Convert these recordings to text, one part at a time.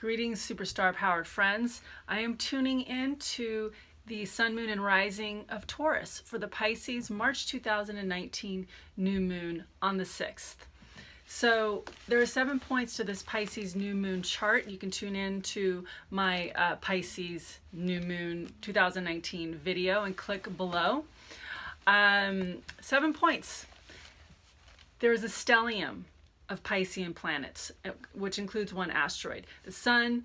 Greetings, superstar powered friends. I am tuning in to the Sun, Moon, and Rising of Taurus for the PiSCES March 2019 New Moon on the 6th. So there are 7 points to this PiSCES New Moon chart. You can tune in to my PiSCES New Moon 2019 video and click below. 7 points. There is a stellium of Piscean planets, which includes 1 asteroid. The Sun,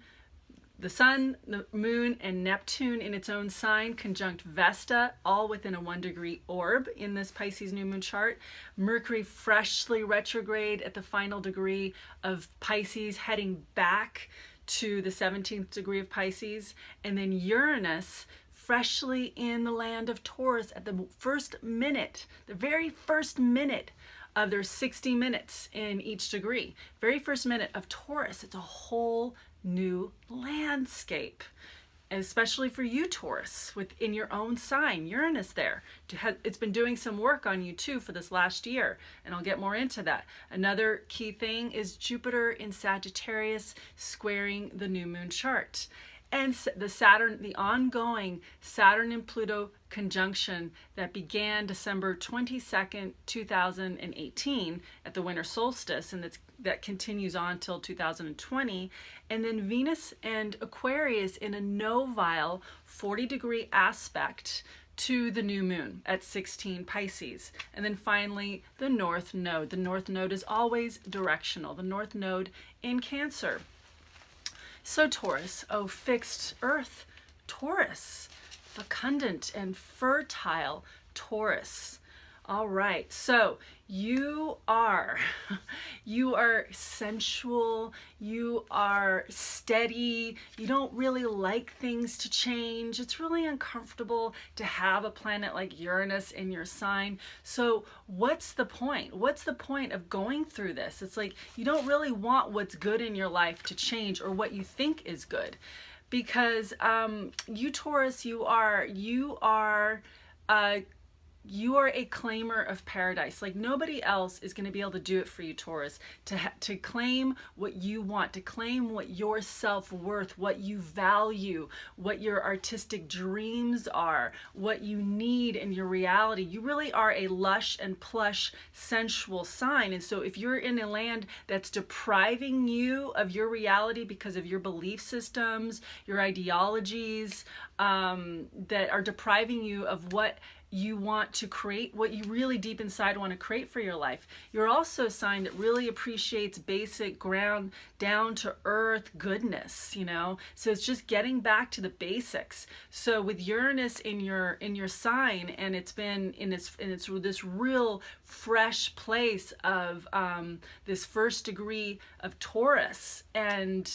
the Moon, and Neptune in its own sign conjunct Vesta, all within a 1-degree orb in this PiSCES New Moon chart. Mercury freshly retrograde at the final degree of Pisces, heading back to the 17th degree of Pisces. And then Uranus freshly in the land of Taurus at the first minute, the very first minute of their 60 minutes in each degree. Very first minute of Taurus. It's a whole new landscape, especially for you, Taurus, within your own sign. Uranus there. It's been doing some work on you too for this last year, and I'll get more into that. Another key thing is Jupiter in Sagittarius squaring the new moon chart. And the ongoing Saturn and Pluto conjunction that began December 22nd, 2018 at the winter solstice, and that continues on till 2020. And then Venus and Aquarius in a novile 40-degree aspect to the new moon at 16 Pisces. And then finally, the North Node. The North Node is always directional. The North Node in Cancer. So Taurus, oh fixed earth, Taurus, fecundant and fertile Taurus. All right, so you are sensual, you are steady, you don't really like things to change. It's really uncomfortable to have a planet like Uranus in your sign. So what's the point? What's the point of going through this? It's like you don't really want what's good in your life to change, or what you think is good. Because you, Taurus, you are a claimer of paradise. Like nobody else is going to be able to do it for you, Taurus, to claim what you want, to claim what your self-worth, what you value, what your artistic dreams are, what you need in your reality. You really are a lush and plush, sensual sign. And so if you're in a land that's depriving you of your reality because of your belief systems, your ideologies, that are depriving you of what you want to create, what you really deep inside want to create for your life. You're also a sign that really appreciates basic, ground, down to earth goodness, you know? So it's just getting back to the basics. So with Uranus in your sign, and it's been in this real fresh place of this first degree of Taurus, and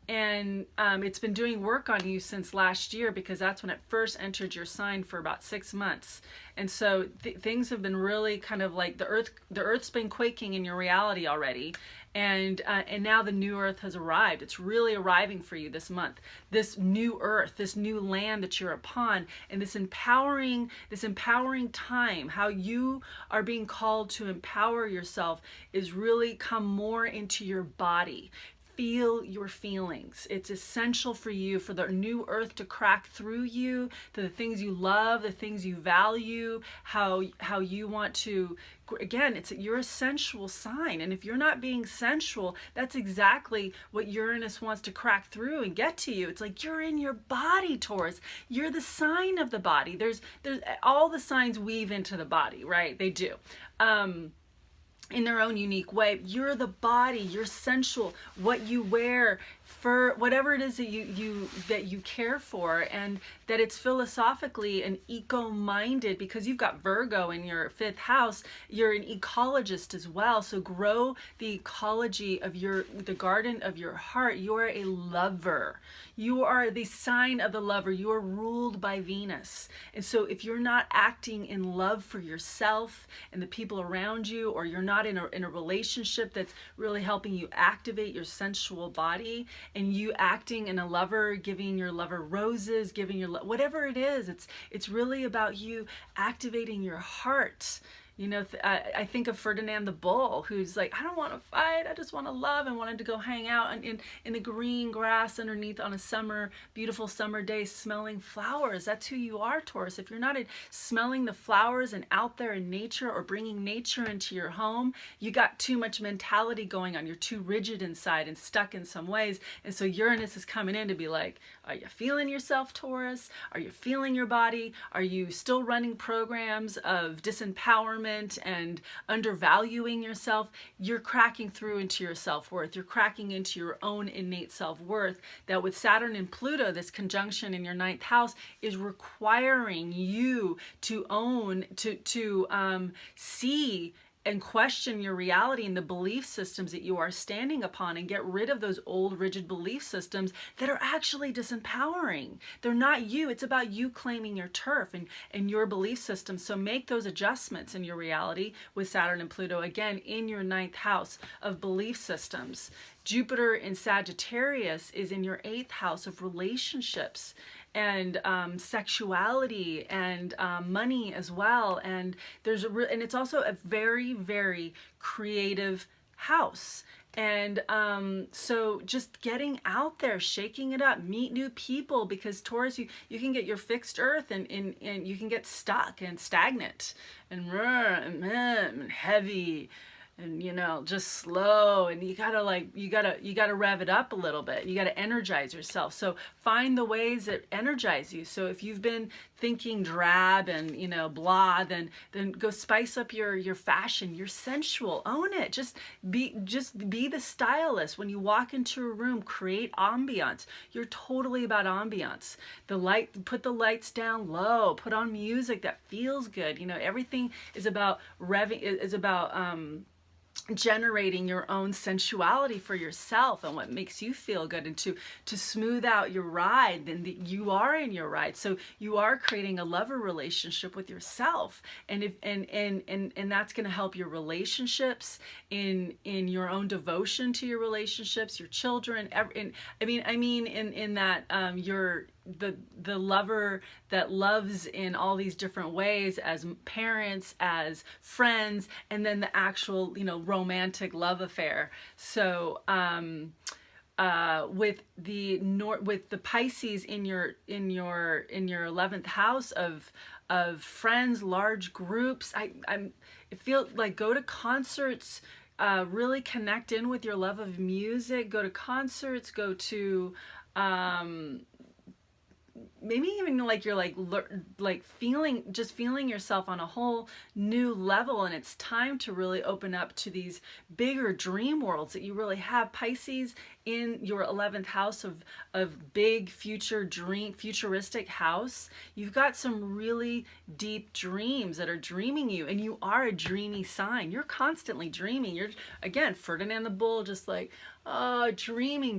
it's been doing work on you since last year, because that's when it first entered your sign for about 6 months. And so things have been really kind of like the earth's been quaking in your reality already. And now the new earth has arrived. It's really arriving for you this month. This new earth, this new land that you're upon, and this empowering time, how you are being called to empower yourself, is really come more into your body. Feel your feelings. It's essential for you, for the new earth to crack through you, to the things you love, the things you value, how you want to, again, you're a sensual sign. And if you're not being sensual, that's exactly what Uranus wants to crack through and get to you. It's like you're in your body, Taurus. You're the sign of the body. There's all the signs weave into the body, right? They do. In their own unique way. You're the body, you're sensual, what you wear, for whatever it is that you care for, and that it's philosophically and eco-minded, because you've got Virgo in your 5th house. You're an ecologist as well, so grow the ecology of the garden of your heart. You are a lover. You are the sign of the lover. You are ruled by Venus. And so if you're not acting in love for yourself and the people around you, or you're not in a relationship that's really helping you activate your sensual body, and you acting in a lover, giving your lover roses, giving your whatever it is, it's really about you activating your heart, You know, I think of Ferdinand the Bull, who's like, I don't want to fight, I just want to love, and wanted to go hang out in the green grass underneath on a beautiful summer day, smelling flowers. That's who you are, Taurus. If you're not smelling the flowers and out there in nature, or bringing nature into your home, you got too much mentality going on. You're too rigid inside and stuck in some ways. And so Uranus is coming in to be like, are you feeling yourself, Taurus? Are you feeling your body? Are you still running programs of disempowerment and undervaluing yourself? You're cracking through into your self-worth. You're cracking into your own innate self-worth, that with Saturn and Pluto, this conjunction in your 9th house is requiring you to see and question your reality and the belief systems that you are standing upon, and get rid of those old rigid belief systems that are actually disempowering. They're not you. It's about you claiming your turf and your belief system. So make those adjustments in your reality with Saturn and Pluto, again, in your 9th house of belief systems. Jupiter in Sagittarius is in your 8th house of relationships and sexuality and money as well. And and it's also a very, very creative house. And so just getting out there, shaking it up, meet new people, because Taurus, you can get your fixed earth and you can get stuck and stagnant and heavy, and you know, just slow, and you gotta rev it up a little bit. You gotta energize yourself. So find the ways that energize you. So if you've been thinking drab and, you know, blah, then go spice up your fashion. You're sensual. Own it. Just be the stylist. When you walk into a room, create ambiance. You're totally about ambiance. Put the lights down low. Put on music that feels good. You know, everything is about generating your own sensuality for yourself and what makes you feel good, and to smooth out your ride. Then you are in your ride, so you are creating a lover relationship with yourself, and that's going to help your relationships, in your own devotion to your relationships, your children. In that you're the lover that loves in all these different ways, as parents, as friends, and then the actual, you know, romantic love affair. So with the PiSCES in your 11th house of friends, large groups, I feel like go to concerts, really connect in with your love of music, go to concerts, go to maybe even like you're feeling yourself on a whole new level, and it's time to really open up to these bigger dream worlds that you really have. PiSCES in your 11th house of big futuristic house, you've got some really deep dreams that are dreaming you, and you are a dreamy sign. You're constantly dreaming. You're, again, Ferdinand the Bull, just like, oh, dreaming,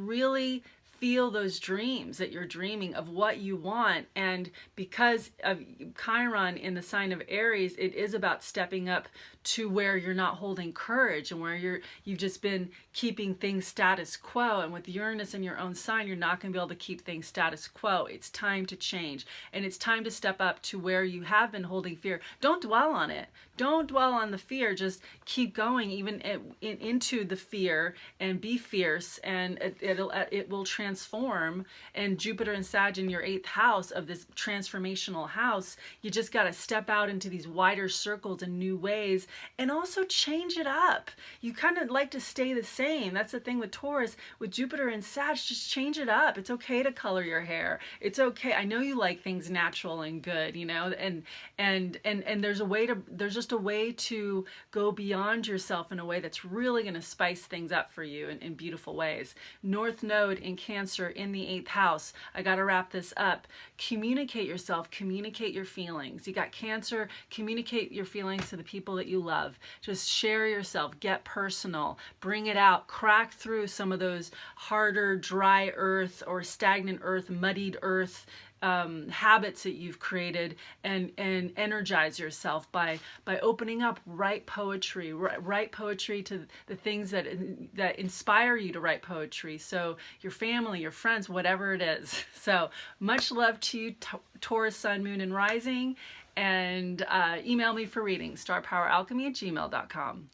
really feel those dreams that you're dreaming of what you want. And because of Chiron in the sign of Aries, it is about stepping up to where you're not holding courage, and where you've just been keeping things status quo. And with Uranus in your own sign, you're not going to be able to keep things status quo. It's time to change, and it's time to step up to where you have been holding fear. Don't dwell on it. Don't dwell on the fear. Just keep going, even into the fear, and be fierce, and it will transform. And Jupiter and Sag in your 8th house of this transformational house, you just got to step out into these wider circles and new ways, and also change it up. You kind of like to stay the same. That's the thing with Taurus, with Jupiter and Sag. Just change it up. It's okay to color your hair. It's okay. I know you like things natural and good, you know, and there's just a way to go beyond yourself in a way that's really going to spice things up for you in beautiful ways. North Node in Cancer in the 8th house. I got to wrap this up. Communicate yourself, communicate your feelings. You got Cancer, communicate your feelings to the people that you love. Just share yourself, get personal, bring it out, crack through some of those harder, dry earth or stagnant earth, muddied earth habits that you've created, and energize yourself by opening up. Write poetry to the things that inspire you to write poetry. So your family, your friends, whatever it is. So much love to you, Taurus Sun, Moon, and Rising. and email me for readings, starpoweralchemy@gmail.com.